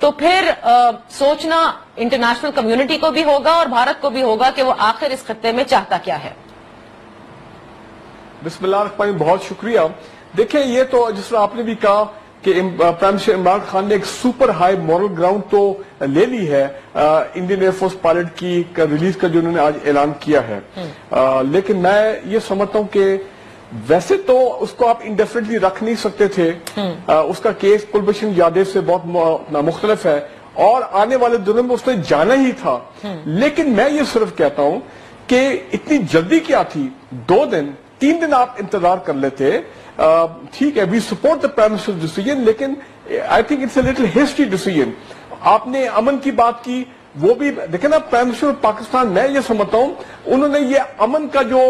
تو پھر سوچنا انٹرنیشنل کمیونٹی کو بھی ہوگا اور بھارت کو بھی ہوگا کہ وہ آخر اس خطے میں چاہتا کیا ہے. بسم اللہ الرحمن الرحیم. بہت شکریہ. دیکھیں یہ تو جس طرح آپ نے بھی کہا کہ پرائم منسٹر عمران خان نے ایک سپر ہائی مورل گراؤنڈ تو لے لی ہے انڈین ایئر فورس پائلٹ کی ریلیز کا جو انہوں نے آج اعلان کیا ہے, لیکن میں یہ سمجھتا ہوں کہ ویسے تو اس کو آپ انڈیفینٹلی رکھ نہیں سکتے تھے. اس کا کیس کلبھوشن یادیو سے بہت مختلف ہے اور آنے والے دنوں میں اس نے جانا ہی تھا. لیکن میں یہ صرف کہتا ہوں کہ اتنی جلدی کیا تھی, 2 دن 3 دن آپ انتظار کر لیتے. ٹھیک ہے, we support the prime minister decision, لیکن I think it's a little hasty decision. آپ نے امن کی بات کی, وہ بھی دیکھیں نا پرائم منسٹر پاکستان, میں یہ سمجھتا ہوں انہوں نے یہ امن کا جو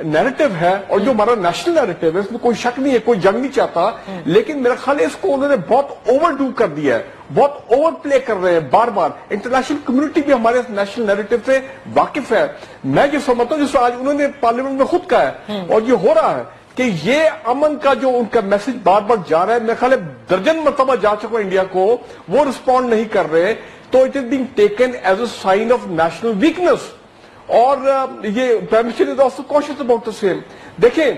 نیریٹو ہے اور جو ہمارا نیشنل نیریٹو ہے اس میں کوئی شک نہیں ہے, کوئی جنگ نہیں چاہتا, لیکن میرا خیال ہے اس کو انہوں نے بہت اوور ڈو کر دیا ہے, بہت اوور پلے کر رہے ہیں بار بار. انٹرنیشنل کمیونٹی بھی ہمارے نیشنل نیریٹو سے واقف ہے. میں یہ سمجھتا ہوں جس آج انہوں نے پارلیمنٹ میں خود کہا ہے اور یہ ہو رہا ہے کہ یہ امن کا جو ان کا میسج بار بار جا رہا ہے, میرے خیال ہے درجن مرتبہ جا چکا انڈیا کو, وہ رسپونڈ نہیں کر رہے, تو it is being taken as a sign of national weakness. اور یہ prime minister is also conscious about the same. دیکھیں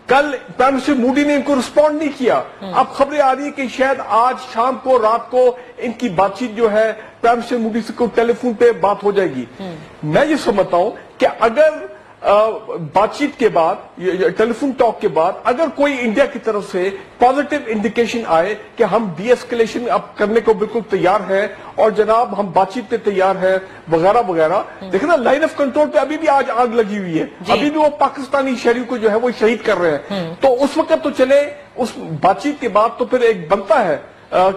کل پرائم منسٹر مودی نے ان کو رسپونڈ نہیں کیا. اب خبریں آ رہی ہیں کہ شاید آج شام کو رات کو ان کی بات چیت جو ہے پرائم منسٹر مودی سے ٹیلی فون پہ بات ہو جائے گی. میں یہ سمجھتا ہوں کہ اگر بات چیت کے بعد, ٹیلی فون ٹاک کے بعد, اگر کوئی انڈیا کی طرف سے پازیٹیو انڈیکیشن آئے کہ ہم ڈی ایسکیلیشن اب کرنے کو بالکل تیار ہیں اور جناب ہم بات چیت پہ تیار ہیں وغیرہ وغیرہ. دیکھیں نا لائن آف کنٹرول پہ ابھی بھی آج آگ لگی ہوئی ہے, ابھی بھی وہ پاکستانی شہریوں کو جو ہے وہ شہید کر رہے ہیں. تو اس وقت تو چلے, اس بات چیت کے بعد تو پھر ایک بنتا ہے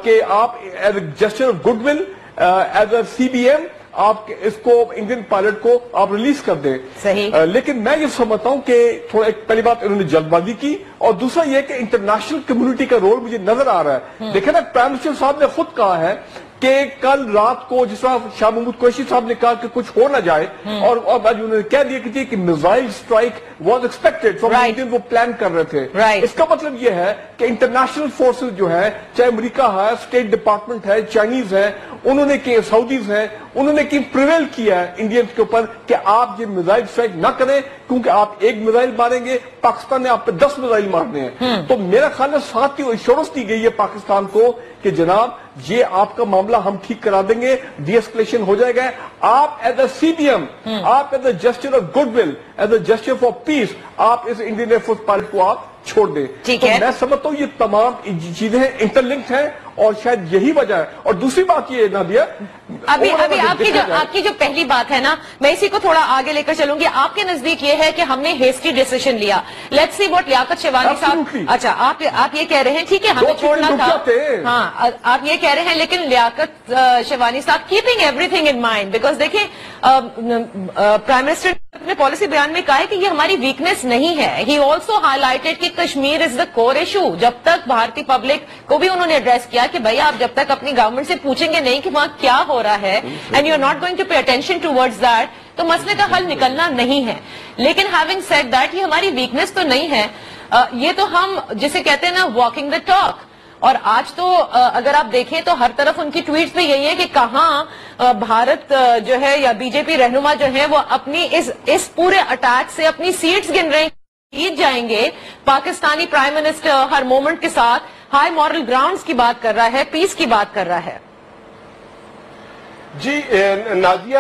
کہ آپ as a gesture of good will, as a C B M, آپ اس کو انڈین پائلٹ کو آپ ریلیز کر دیں. لیکن میں یہ سمجھتا ہوں کہ تھوڑا ایک پہلی بات انہوں نے جلد بازی کی, اور دوسرا یہ کہ انٹرنیشنل کمیونٹی کا رول مجھے نظر آ رہا ہے. دیکھیں نا پرائم منسٹر صاحب نے خود کہا ہے کہ کل رات کو جس طرح شاہ محمود قریشی صاحب نے کہا کہ کچھ ہو نہ جائے, اور انہوں نے کہہ دیا کہ missile strike was expected from Indian, وہ پلان کر رہے تھے. اس کا مطلب یہ ہے کہ انٹرنیشنل فورسز جو ہے, چاہے امریکہ ہے, اسٹیٹ ڈپارٹمنٹ ہے, چائنیز ہے, انہوں نے کہ سعودیز ہیں, انہوں نے پریویل کیا ہے انڈینز کے اوپر کہ آپ یہ میزائل اسٹرائک نہ کریں, کیونکہ آپ ایک میزائل ماریں گے, پاکستان نے آپ پہ 10 میزائل مارنے ہیں. تو میرا خیال ہے ساتھ ہی ایشورنس دی گئی ہے پاکستان کو کہ جناب یہ آپ کا معاملہ ہم ٹھیک کرا دیں گے, ڈی ایسکیلیشن ہو جائے گا. آپ as a C B M, آپ as a gesture of good will, as a gesture for peace, آپ اس انڈین ایئر فورس پائلٹ کو آپ چھوڑ دیں. تو میں سمجھتا ہوں یہ تمام چیزیں انٹرلنکڈ ہیں اور شاید یہی وجہ ہے. اور دوسری بات یہ نادیہ, ابھی آپ کی جو پہلی بات ہے نا, میں اسی کو تھوڑا آگے لے کر چلوں گی. آپ کے نزدیک یہ ہے کہ ہم نے ہیسٹی ڈیسیشن لیا. لیٹس سی واٹ لیاقت شیوانی صاحب, اچھا آپ یہ کہہ رہے ہیں ٹھیک ہے ہمیں چھوڑنا تھا, ہاں آپ یہ کہہ رہے ہیں, لیکن لیاقت شیوانی صاحب keeping every thing in mind, because دیکھیں پرائم منسٹر نے پالیسی بیان میں کہا ہے کہ یہ ہماری ویکنیس نہیں ہے. ہی آلسو ہائی لائٹڈ کہ کشمیر از دا کور ایشو. جب تک بھارتی پبلک کو بھی انہوں نے ایڈریس کیا کہ بھائی آپ جب تک اپنی گورنمنٹ سے پوچھیں گے نہیں کہ وہاں کیا ہو رہا ہے, and you are not going to pay attention towards that, تو مسئلے کا حل نکلنا نہیں ہے. لیکن ہیونگ سیڈ دیٹ, یہ ہماری ویکنیس تو نہیں ہے, یہ تو ہم جسے کہتے ہیں نا واکنگ دا ٹاک. اور آج تو اگر آپ دیکھیں تو ہر طرف ان کی ٹویٹس میں یہی ہے کہ کہاں بھارت جو ہے یا بی جے پی رہنما جو ہے وہ اپنی اس پورے اٹیک سے اپنی سیٹس گن رہے ہیں, جیت جائیں گے. پاکستانی پرائم منسٹر ہر مومنٹ کے ساتھ ہائی مورل گراؤنڈز کی بات کر رہا ہے, پیس کی بات کر رہا ہے. جی نادیہ,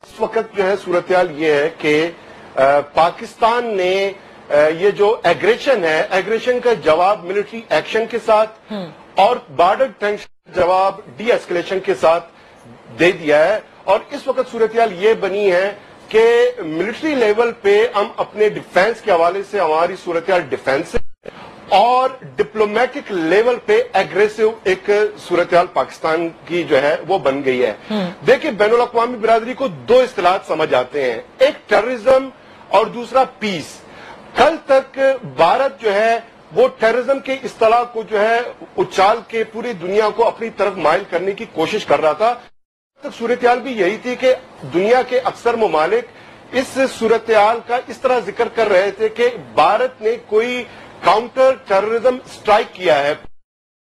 اس وقت جو ہے صورتحال یہ ہے کہ پاکستان نے یہ جو ایگریشن ہے, ایگریشن کا جواب ملٹری ایکشن کے ساتھ اور بارڈر ٹینشن کا جواب ڈی ایسکیلیشن کے ساتھ دے دیا ہے. اور اس وقت صورتحال یہ بنی ہے کہ ملٹری لیول پہ ہم اپنے ڈیفینس کے حوالے سے ہماری صورتحال ڈیفینس اور ڈپلومیٹک لیول پہ ایگریسو ایک صورتحال پاکستان کی جو ہے وہ بن گئی ہے. دیکھیں بین الاقوامی برادری کو 2 اصطلاحات سمجھ آتے ہیں, ایک ٹیررزم اور دوسرا پیس. کل تک بھارت جو ہے وہ ٹیررزم کے اصطلاح کو جو ہے اچھال کے پوری دنیا کو اپنی طرف مائل کرنے کی کوشش کر رہا تھا. تک صورتحال بھی یہی تھی کہ دنیا کے اکثر ممالک اس صورتحال کا اس طرح ذکر کر رہے تھے کہ بھارت نے کوئی کاؤنٹر ٹیررزم اسٹرائک کیا ہے,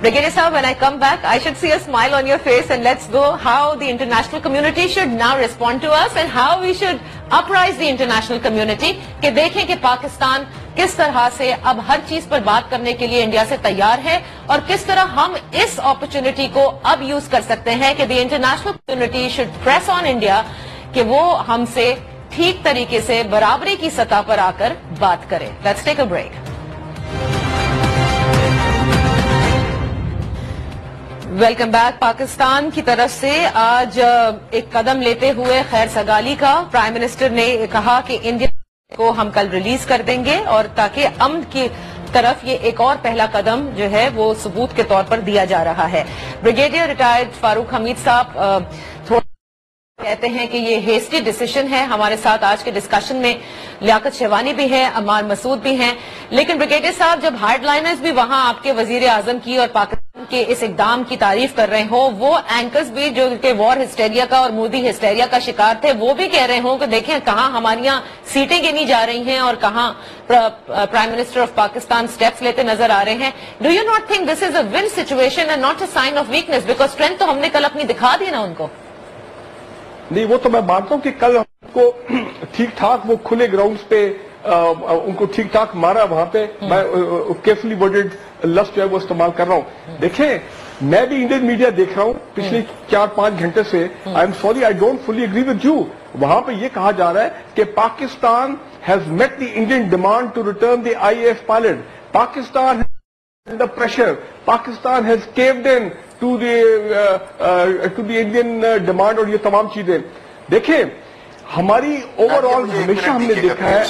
Brigadier Saab, when I come back, I should see a smile on your face, and let's go how the international community should now respond to us and how we should uprise the international community کہ دیکھیں کہ پاکستان کس طرح سے اب ہر چیز پر بات کرنے کے لیے انڈیا سے تیار ہے اور کس طرح ہم اس اپرچونٹی کو اب یوز کر سکتے ہیں کہ the international community should press on India کہ وہ ہم سے ٹھیک طریقے سے برابری کی سطح پر آ کر بات کرے. Let's take a break. Welcome back. Pakistan کی طرف سے آج ایک قدم لیتے ہوئے خیر سگالی کا پرائم منسٹر نے کہا کہ انڈیا کو ہم کل ریلیز کر دیں گے اور تاکہ امن کی طرف یہ ایک اور پہلا قدم جو ہے وہ ثبوت کے طور پر دیا جا رہا ہے. بریگیڈیئر ریٹائرڈ فاروق حمید صاحب تھوڑا کہتے ہیں کہ یہ ہیسٹی ڈیسیشن ہے. ہمارے ساتھ آج کے ڈسکشن میں لیاقت شیوانی بھی ہے, عمار مسعود بھی ہیں, لیکن بریگیڈیئر صاحب جب ہارڈ لائنرز بھی وہاں آپ کے وزیر اعظم کی اور پاکستان کے اس اقدام کی تعریف کر رہے ہوں, وہ اینکرز بھی جو کہ وار ہسٹیریا کا اور مودی ہسٹیریا کا شکار تھے وہ بھی کہہ رہے ہوں کہ دیکھیں کہاں ہماری یہاں سیٹیں گنی جا رہی ہیں اور کہاں prime minister of Pakistan steps لیتے نظر آ رہے ہیں. Do you not think this is a win situation and not a sign of weakness, because strength تو ہم نے کل اپنی دکھا دی نا ان کو. نہیں, وہ تو میں مانتا ہوں کہ کل ہم کو ٹھیک ٹھاک وہ کھلے گراؤنڈز پہ ان کو ٹھیک ٹھاک مارا وہاں پہ. میں کیئرفلی ورڈڈ لفظ جو ہے وہ استعمال کر رہا ہوں. دیکھیں میں بھی انڈین میڈیا دیکھ رہا ہوں پچھلے 4-5 گھنٹے سے. I am sorry, I don't fully agree with you. وہاں پہ یہ کہا جا رہا ہے کہ Pakistan has met the Indian demand to return the IAF pilot. Pakistan the pressure. Pakistan has caved in to the Indian demand اور یہ تمام چیزیں. دیکھیں ہماری اوور آل ہمیشہ ہم نے دیکھا ہے,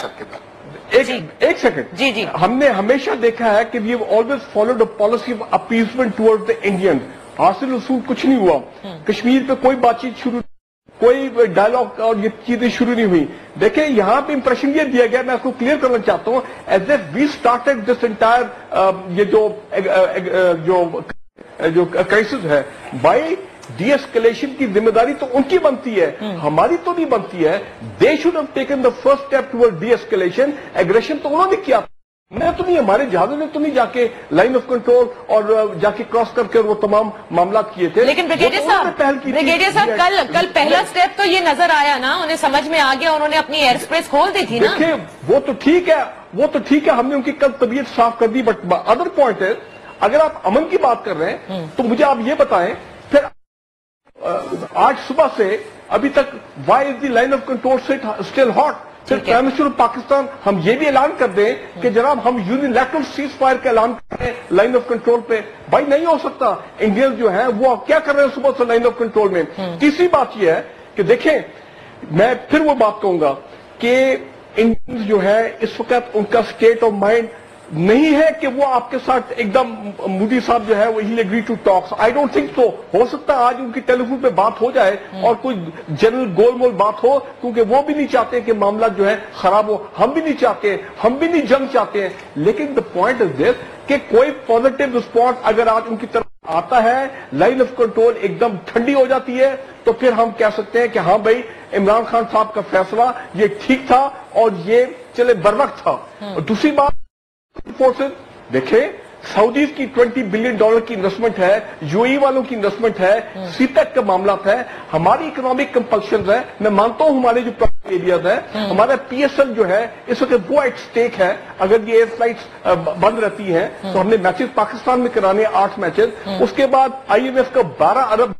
ایک سیکنڈ, ہم نے ہمیشہ دیکھا ہے کہ we have always followed a policy of appeasement towards the Indians. حاصل رسول کچھ نہیں ہوا. کشمیر پہ کوئی بات چیت شروع, کوئی ڈائلاگ اور یہ چیزیں شروع نہیں ہوئی. دیکھیں یہاں پہ امپریشن یہ دیا گیا, میں آپ کو کلیئر کرنا چاہتا ہوں, as if we started this entire یہ جو کرائسس ہے, بائی ڈی ایسکلیشن کی ذمہ داری تو ان کی بنتی ہے, ہماری تو نہیں بنتی ہے. They should have taken the first step toward de-escalation. Aggression تو انہوں نے کیا, میں تو نہیں, ہمارے جہازوں نے تو نہیں جا کے لائن آف کنٹرول اور جا کے کراس کر کے وہ تمام معاملات کیے تھے. لیکن بریگیڈیئر صاحب کل پہلا سٹیپ تو یہ نظر آیا نا, انہیں سمجھ میں آ گیا, انہوں نے اپنی ایئر اسپیس کھول دی تھی نا. دیکھیں وہ تو ٹھیک ہے, ہم نے ان کی کل طبیعت صاف کر دی. بٹ ادر پوائنٹ ہے, اگر آپ امن کی بات کر رہے ہیں تو مجھے آپ یہ بتائیں پھر آج صبح سے ابھی تک why is the line of control still hot. پھر پرائم منسٹر آف پاکستان ہم یہ بھی اعلان کر دیں کہ جناب ہم یونیلیٹرل سیز فائر کا اعلان کر رہے ہیں لائن آف کنٹرول پہ. بھائی نہیں ہو سکتا. انڈینز جو ہیں وہ کیا کر رہے ہیں صبح سے لائن آف کنٹرول میں. تیسری بات یہ ہے کہ دیکھیں میں پھر وہ بات کہوں گا کہ انڈینز جو ہے اس وقت ان کا اسٹیٹ آف مائنڈ نہیں ہے کہ وہ آپ کے ساتھ ایک دم مودی صاحب جو ہے وہ ہی agree to talks. I don't think so. ہو سکتا ہے آج ان کی ٹیلی فون پہ بات ہو جائے اور کوئی جنرل گول مول بات ہو, کیونکہ وہ بھی نہیں چاہتے کہ معاملات جو ہے خراب ہو, ہم بھی نہیں چاہتے, ہم بھی نہیں جنگ چاہتے ہیں. لیکن دا پوائنٹ از دس کہ کوئی پازیٹو رسپانس اگر آج ان کی طرف آتا ہے, لائن آف کنٹرول ایک دم ٹھنڈی ہو جاتی ہے, تو پھر ہم کہہ سکتے ہیں کہ ہاں بھائی عمران خان صاحب کا فیصلہ یہ ٹھیک تھا اور یہ چلے بروقت تھا. اور دوسری بات فورسز دیکھیں, سعودیز کی $20 بلین کی انویسٹمنٹ ہے, UAE والوں کی انویسٹمنٹ ہے, سی پیک کا معاملات ہے, ہماری اکنامک کمپلشنز ہے. میں مانتا ہوں ہمارے جو ایریاز ہے, ہمارا PSL جو ہے اس وقت وہ ایٹ سٹیک ہے. اگر یہ ایئر فلائٹس بند رہتی ہیں تو ہم نے میچز پاکستان میں کرانے 8 میچز. اس کے بعد IMF کا 12 ارب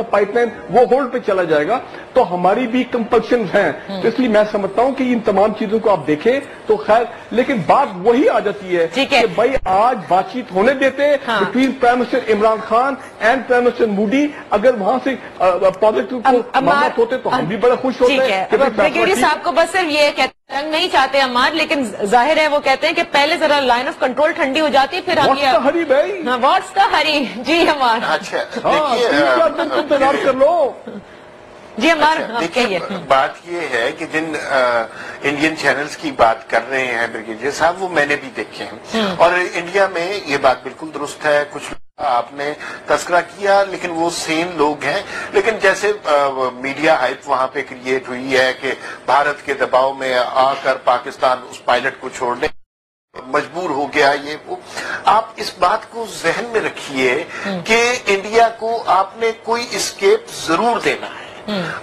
پائپ لائن وہ ہولڈ پہ چلا جائے گا. تو ہماری بھی کمپلشنز ہیں. تو اس لیے میں سمجھتا ہوں کہ ان تمام چیزوں کو آپ دیکھیں تو خیر, لیکن بات وہی آ جاتی ہے کہ بھائی آج بات چیت ہونے دیتے between prime minister Imran Khan and prime minister Modi. اگر وہاں سے پازیٹو معاملات ہوتے تو ہم بھی بڑے خوش ہوتے ہیں. بریگیڈیئر صاحب کو بس صرف یہ کہتے جنگ نہیں چاہتے عمار, لیکن ظاہر ہے وہ کہتے ہیں کہ پہلے ذرا لائن آف کنٹرول ٹھنڈی ہو جاتی پھر ہم واٹس دا ہری. جی عمار, انتظار کر لو. جی عمار, دیکھیے بات یہ ہے کہ جن انڈین چینلز کی بات کر رہے ہیں بریگیڈیئر صاحب وہ میں نے بھی دیکھے ہیں, اور انڈیا میں یہ بات بالکل درست ہے. کچھ آپ نے تذکرہ کیا لیکن وہ سیم لوگ ہیں. لیکن جیسے میڈیا ہائپ وہاں پہ کریٹ ہوئی ہے کہ بھارت کے دباؤ میں آ کر پاکستان اس پائلٹ کو چھوڑنے مجبور ہو گیا, یہ وہ آپ اس بات کو ذہن میں رکھیے کہ انڈیا کو آپ نے کوئی اسکیپ ضرور دینا ہے.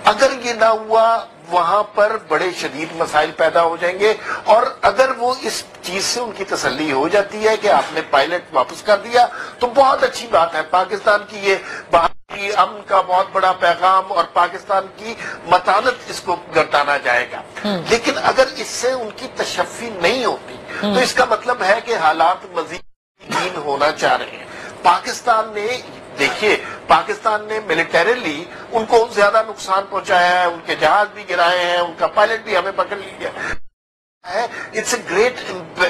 اگر یہ نہ ہوا وہاں پر بڑے شدید مسائل پیدا ہو جائیں گے. اور اگر وہ اس چیز سے ان کی تسلی ہو جاتی ہے کہ آپ نے پائلٹ واپس کر دیا تو بہت اچھی بات ہے. پاکستان کی یہ بات کی امن کا بہت بڑا پیغام اور پاکستان کی متانت اس کو گردانا جائے گا. لیکن اگر اس سے ان کی تشفی نہیں ہوتی تو اس کا مطلب ہے کہ حالات مزید سنگین ہونا چاہ رہے ہیں. پاکستان نے دیکھیے پاکستان نے ملیٹریلی ان کو زیادہ نقصان پہنچایا ہے, ان کے جہاز بھی گرائے ہیں, ان کا پائلٹ بھی ہمیں پکڑ لیا ہے. It's a great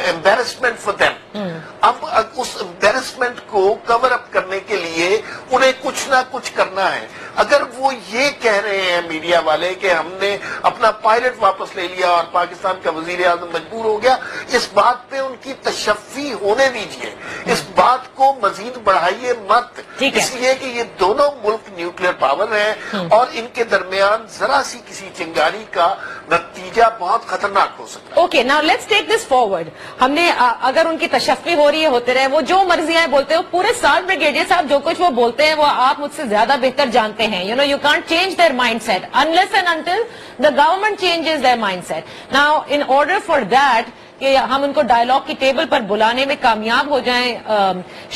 embarrassment for them. اب اس امبیرسمنٹ کو کور اپ کرنے کے لیے انہیں کچھ نہ کچھ کرنا ہے. اگر وہ یہ کہہ رہے ہیں میڈیا والے کہ ہم نے اپنا پائلٹ واپس لے لیا اور پاکستان کا وزیر اعظم مجبور ہو گیا, اس بات پہ ان کی تشفی ہونے دیجیے, اس بات کو مزید بڑھائیے مت. اس لیے کہ یہ دونوں ملک نیوکلیر پاور ہیں اور ان کے درمیان ذرا سی کسی چنگاری کا نتیجہ بہت خطرناک ہو سکتا ہے. Okay, now let's take this forward. ہم نے اگر ان کی تشفی ہو رہی ہے ہوتے رہے, وہ جو مرضی ہے بولتے ہیں, پورے سال بریگیڈیئر صاحب جو کچھ وہ بولتے ہیں وہ آپ مجھ سے زیادہ بہتر جانتے ہیں. You know, you can't change their mindset unless and until the government changes their mindset. Now, in order for that, کہ ہم ان کو ڈائیلاگ کی ٹیبل پر بلانے میں کامیاب ہو جائیں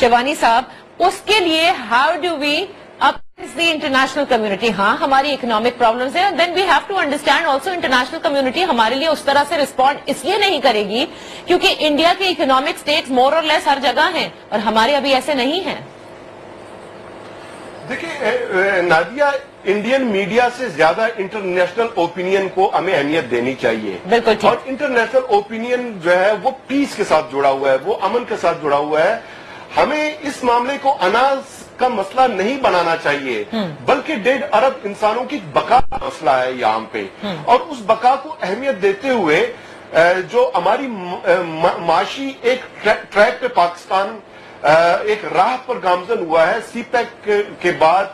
شیوانی صاحب, اس کے لیے how do we appease the international community. ہاں ہماری اکنامک پرابلمز ہیں, then we have to understand also international community ہمارے لیے اس طرح سے رسپونڈ اس لیے نہیں کرے گی کیونکہ انڈیا کے اکنامک سٹیٹس مور اور لیس ہر جگہ ہیں اور ہمارے ابھی ایسے نہیں ہیں. دیکھیں نادیہ, انڈین میڈیا سے زیادہ انٹرنیشنل اوپینین کو ہمیں اہمیت دینی چاہیے. بالکل. اور انٹرنیشنل اوپینین جو ہے وہ پیس کے ساتھ جڑا ہوا ہے, وہ امن کے ساتھ جڑا ہوا ہے. ہمیں اس معاملے کو اناز کا مسئلہ نہیں بنانا چاہیے بلکہ 1.5 ارب انسانوں کی بقا کا مسئلہ ہے یہاں پہ. اور اس بقا کو اہمیت دیتے ہوئے جو ہماری معاشی ایک ٹریک پہ پاکستان ایک راہ پر گامزن ہوا ہے. سی پیک کے بعد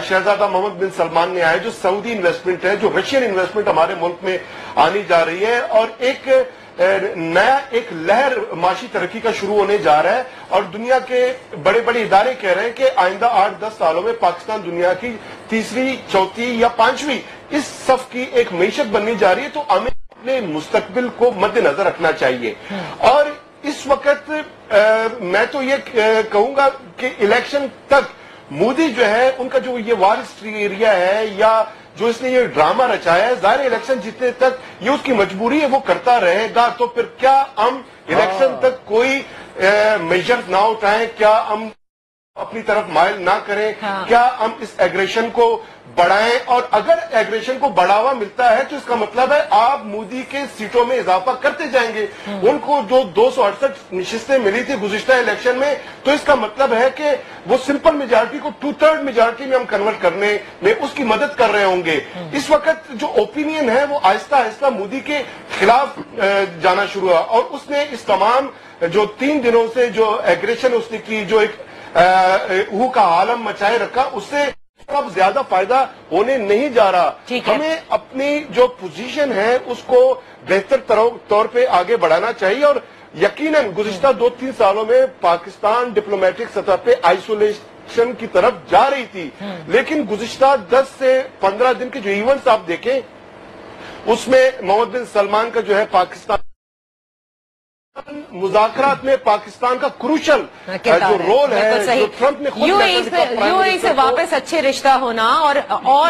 شہزادہ محمد بن سلمان نے آئے, جو سعودی انویسٹمنٹ ہے, جو رشین انویسٹمنٹ ہمارے ملک میں آنی جا رہی ہے, اور ایک نیا ایک لہر معاشی ترقی کا شروع ہونے جا رہا ہے. اور دنیا کے بڑے بڑے ادارے کہہ رہے ہیں کہ آئندہ 8-10 سالوں میں پاکستان دنیا کی تیسری, چوتھی یا پانچویں اس صف کی ایک معیشت بننے جا رہی ہے. تو ہمیں اپنے مستقبل کو مد نظر رکھنا چاہیے. اور اس وقت میں تو یہ کہوں گا کہ الیکشن تک مودی جو ہے ان کا جو یہ وار ایریا ہے یا جو اس نے یہ ڈرامہ رچایا ہے, ظاہر الیکشن جیتنے تک یہ اس کی مجبوری ہے, وہ کرتا رہے گا. تو پھر کیا ہم الیکشن تک کوئی میجر نہ اٹھائیں, کیا ہم اپنی طرف مائل نہ کریں, کیا ہم اس ایگریشن کو بڑھائیں؟ اور اگر ایگریشن کو بڑھاوا ملتا ہے تو اس کا مطلب ہے آپ مودی کے سیٹوں میں اضافہ کرتے جائیں گے. ان کو جو 268 نشستیں ملی تھی گزشتہ الیکشن میں, تو اس کا مطلب ہے کہ وہ سمپل میجارٹی کو 2/3 میجارٹی میں ہم کنورٹ کرنے میں اس کی مدد کر رہے ہوں گے. اس وقت جو اوپینین ہے وہ آہستہ آہستہ مودی کے خلاف جانا شروع ہوا, اور اس نے اس تمام جو 3 دنوں سے جو ایگریشن اس نے کی, جو ایک اوہ کا عالم مچائے رکھا, اس سے اب زیادہ فائدہ ہونے نہیں جا رہا. ہمیں اپنی جو پوزیشن ہے اس کو بہتر طور پہ آگے بڑھانا چاہیے. اور یقیناً گزشتہ 2-3 سالوں میں پاکستان ڈپلومیٹک سطح پہ آئسولیشن کی طرف جا رہی تھی, لیکن گزشتہ 10 سے 15 دن کے جو ایونٹس آپ دیکھیں اس میں محمد بن سلمان کا جو ہے پاکستان مذاکرات میں پاکستان کا کروشل جو رول ہے, جو ٹرمپ نے خود یو اے سے واپس اچھے رشتہ ہونا اور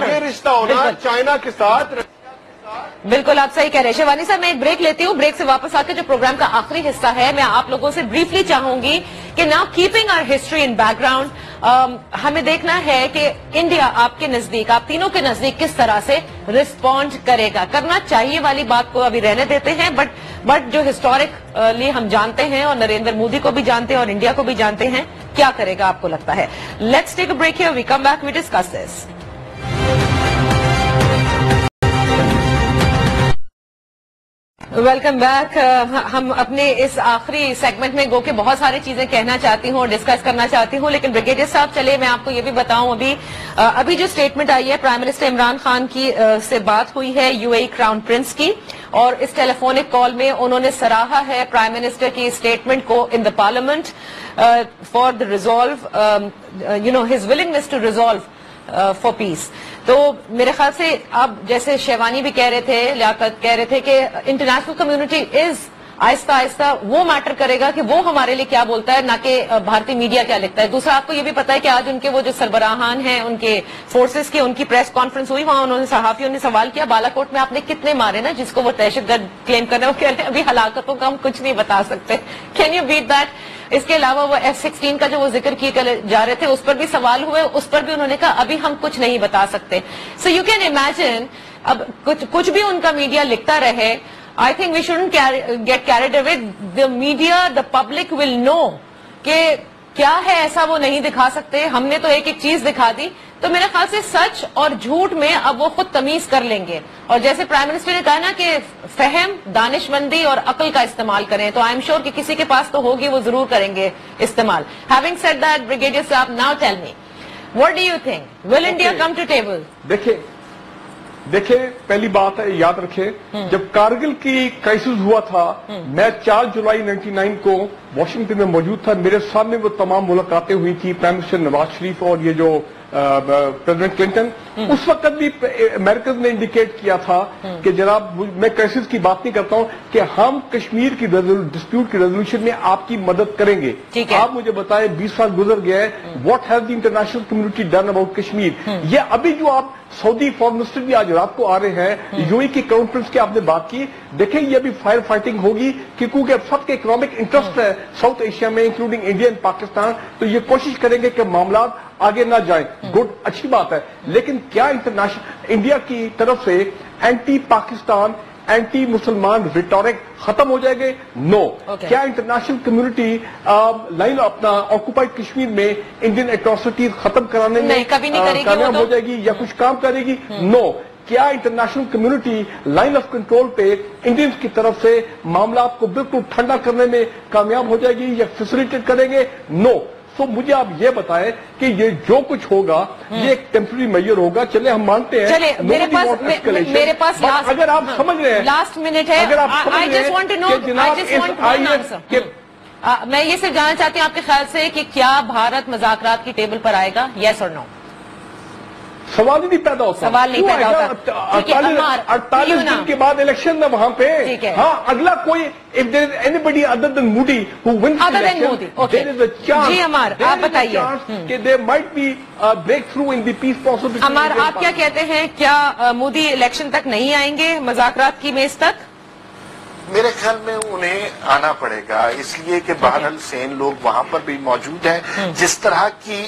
یہ رشتہ ہونا چائنا کے ساتھ. بالکل آپ صحیح کہہ رہے ہیں. شیوانی صاحب میں ایک بریک لیتی ہوں, بریک سے واپس آ کے جو پروگرام کا آخری حصہ ہے میں آپ لوگوں سے بریفلی چاہوں گی کہ now keeping our history in back ground, ہمیں دیکھنا ہے کہ انڈیا آپ کے نزدیک, آپ تینوں کے نزدیک کس طرح سے رسپونڈ کرے گا. کرنا چاہیے والی بات کو ابھی رہنے دیتے ہیں, بٹ جو ہسٹورکلی ہم جانتے ہیں اور نریندر مودی کو بھی جانتے ہیں اور انڈیا کو بھی جانتے ہیں, کیا کرے گا آپ کو لگتا ہے. Let's take a break here, we come back, we discuss this. Welcome back. ہم اپنے اس آخری سیگمنٹ میں گو کہ بہت ساری چیزیں کہنا چاہتی ہوں اور ڈسکس کرنا چاہتی ہوں, لیکن بریگیڈیئر صاحب چلے میں آپ کو یہ بھی بتاؤں, ابھی جو سٹیٹمنٹ آئی ہے پرائم منسٹر عمران خان کی سے بات ہوئی ہے you a E crown prince کی, اور اس ٹیلیفونک کال میں انہوں نے سراہا ہے پرائم منسٹر کی اسٹیٹمنٹ کو in the parliament for the resolve his willingness to resolve for peace. تو میرے خیال سے اب جیسے شیوانی بھی کہہ رہے تھے, لیاقت کہہ رہے تھے کہ انٹرنیشنل کمیونٹی از آہستہ آہستہ وہ میٹر کرے گا کہ وہ ہمارے لیے کیا بولتا ہے, نہ کہ بھارتی میڈیا کیا لکھتا ہے. دوسرا آپ کو یہ بھی پتا ہے کہ آج ان کے وہ جو سربراہان ہیں ان کے فورسز کے, ان کی پریس کانفرنس ہوئی, وہاں انہوں نے صحافیوں نے سوال کیا بالا کوٹ میں آپ نے کتنے مارے نا, جس کو وہ دہشت گرد کلیم کر رہے ہیں, وہ کہہ رہے ہیں ابھی ہلاکتوں کا ہم کچھ نہیں بتا سکتے. Can you beat that? اس کے علاوہ وہ F-16 کا جو وہ ذکر کیے جا رہے تھے اس پر بھی سوال ہوئے, اس پر بھی انہوں نے کہا ابھی ہم کچھ نہیں بتا سکتے. سو یو کین امیجن اب کچھ بھی ان کا میڈیا لکھتا رہے, I think we shouldn't get carried away. The media, the public will know کہ کیا ہے ایسا وہ نہیں دکھا سکتے. ہم نے تو ایک ایک چیز دکھا دی, تو میرے خیال سے سچ اور جھوٹ میں اب وہ خود تمیز کر لیں گے. اور جیسے پرائم منسٹر نے کہا نا کہ فہم, دانش مندی اور عقل کا استعمال کریں, تو آئی ایم شیور کہ کسی کے پاس تو ہوگی, وہ ضرور کریں گے استعمال. Having said that, Brigadier صاحب, now tell me, what do you think? Will India come to table? دیکھیں پہلی بات ہے یاد رکھیں, جب کارگل کی کرائسس ہوا تھا, میں 4 جولائی 1999 کو واشنگٹن میں موجود تھا. میرے سامنے وہ تمام ملاقاتیں ہوئی تھی پرائم منسٹر نواز شریف اور یہ جو پریزیڈنٹ کلنٹن. اس وقت بھی امریکن نے انڈیکیٹ کیا تھا کہ جناب میں کرائسس کی بات نہیں کرتا ہوں کہ ہم کشمیر کی ڈسپیوٹ کی ریزولوشن میں آپ کی مدد کریں گے. آپ مجھے بتائیں 20 سال گزر گئے, what has the international community done about Kashmir. یہ ابھی جو آپ سعودی فارن منسٹر بھی آج رات کو آ رہے ہیں, یو اے کی کانفرنس کی آپ نے بات کی, دیکھیں یہ بھی فائر فائٹنگ ہوگی کیونکہ سب کے اکنامک انٹرسٹ ہے ساؤتھ ایشیا میں انکلوڈنگ انڈیا اینڈ پاکستان, تو یہ کوشش کریں گے کہ معاملات آگے نہ جائیں. گڈ, اچھی بات ہے, لیکن کیا انٹرنیشنل انڈیا کی طرف سے اینٹی پاکستان اینٹی مسلمان ریٹورک ختم ہو جائے گے؟ نو. کیا انٹرنیشنل کمیونٹی لائن اپنا آکوپائڈ کشمیر میں انڈین ایٹراسٹیز ختم کرانے میں کامیاب ہو جائے گی یا کچھ کام کرے گی؟ نو. کیا international community line of control پہ انڈینز کی طرف سے معاملات کو بالکل ٹھنڈا کرنے میں کامیاب ہو جائے گی یا فیسیلیٹیٹ کریں گے؟ نو. تو مجھے آپ یہ بتائیں کہ یہ جو کچھ ہوگا یہ ایک ٹیمپرری میجر ہوگا. چلے ہم مانتے ہیں, چلے میرے پاس اگر آپ سمجھ رہے ہیں لاسٹ منٹ ہے, میں یہ صرف جاننا چاہتی ہوں آپ کے خیال سے کہ کیا بھارت مذاکرات کی ٹیبل پر آئے گا, یس اور نو؟ سوال ہی نہیں پیدا ہوتا. سوال نہیں پیدا ہوتا. 48 دن کے بعد الیکشن ہے وہاں پہ. ہاں, اگلا کوئی if there is anybody other than Modi who wins the election, there is a chance. جی عمار, آپ بتائیے کہ there might be a breakthrough in the peace process. Ammar, آپ کیا کہتے ہیں, کیا مودی الیکشن تک نہیں آئیں گے, مذاکرات کی میز تک؟ میرے خیال میں انہیں آنا پڑے گا, اس لیے کہ بہرحال سین لوگ وہاں پر بھی موجود ہیں. جس طرح کی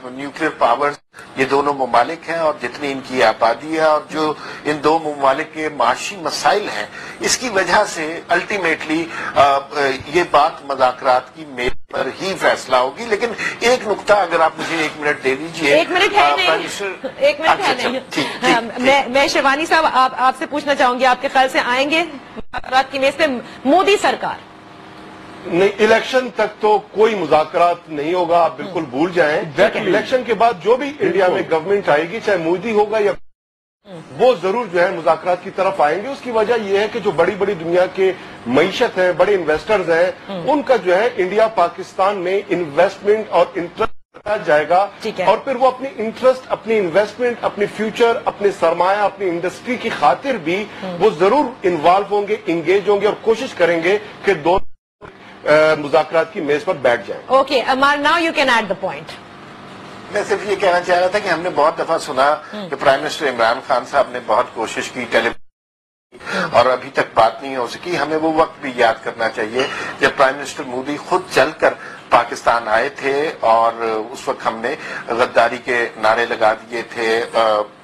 نیوکلیر پاورز یہ دونوں ممالک ہیں اور جتنی ان کی آبادی ہے اور جو ان دو ممالک کے معاشی مسائل ہیں, اس کی وجہ سے الٹیمیٹلی یہ بات مذاکرات کی میز پر ہی فیصلہ ہوگی. لیکن ایک نقطہ اگر آپ مجھے 1 منٹ دے دیجیے. 1 منٹ ہے نہیں, میں شیوانی صاحب آپ سے پوچھنا چاہوں گی, آپ کے خیال سے آئیں گے مذاکرات کی میز پہ مودی سرکار؟ نہیں, الیکشن تک تو کوئی مذاکرات نہیں ہوگا, آپ بالکل بھول جائیں. الیکشن کے بعد جو بھی انڈیا میں گورنمنٹ آئے گی, چاہے مودی ہوگا یا وہ ضرور جو ہے مذاکرات کی طرف آئیں گے. اس کی وجہ یہ ہے کہ جو بڑی بڑی دنیا کے معیشت ہیں, بڑے انویسٹرز ہیں, ان کا جو ہے انڈیا پاکستان میں انویسٹمنٹ اور انٹرسٹ جائے گا, اور پھر وہ اپنی انٹرسٹ, اپنی انویسٹمنٹ, اپنی فیوچر, اپنے سرمایہ, اپنی انڈسٹری کی خاطر بھی وہ ضرور انوالو ہوں گے, انگیج ہوں گے اور کوشش کریں گے کہ دونوں مذاکرات کی میز پر بیٹھ جائیں. Okay Ammar, now you can add the point. میں صرف یہ کہنا چاہ رہا تھا کہ ہم نے بہت دفعہ سنا کہ پرائم منسٹر عمران خان صاحب نے بہت کوشش کی اور ابھی تک بات نہیں ہو سکی. ہمیں وہ وقت بھی یاد کرنا چاہیے جب پرائم منسٹر مودی خود چل کر پاکستان آئے تھے اور اس وقت ہم نے غداری کے نعرے لگا دیے تھے.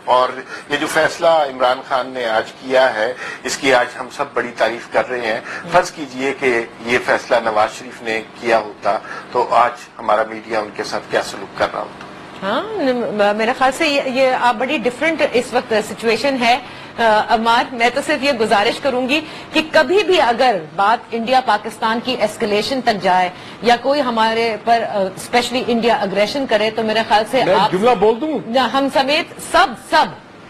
اور یہ جو فیصلہ عمران خان نے آج کیا ہے, اس کی آج ہم سب بڑی تعریف کر رہے ہیں. فرض کیجئے کہ یہ فیصلہ نواز شریف نے کیا ہوتا تو آج ہمارا میڈیا ان کے ساتھ کیا سلوک کر رہا ہوتا. ہاں, میرے خیال سے یہ بڑی ڈفرینٹ اس وقت سچویشن ہے. عمار, میں تو صرف یہ گزارش کروں گی کہ کبھی بھی اگر بات انڈیا پاکستان کی ایسکلیشن تک جائے یا کوئی ہمارے پر اسپیشلی انڈیا اگریشن کرے, تو میرے خیال سے میں جملہ بول دوں, ہم سمیت سب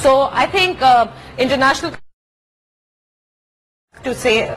So I think international to say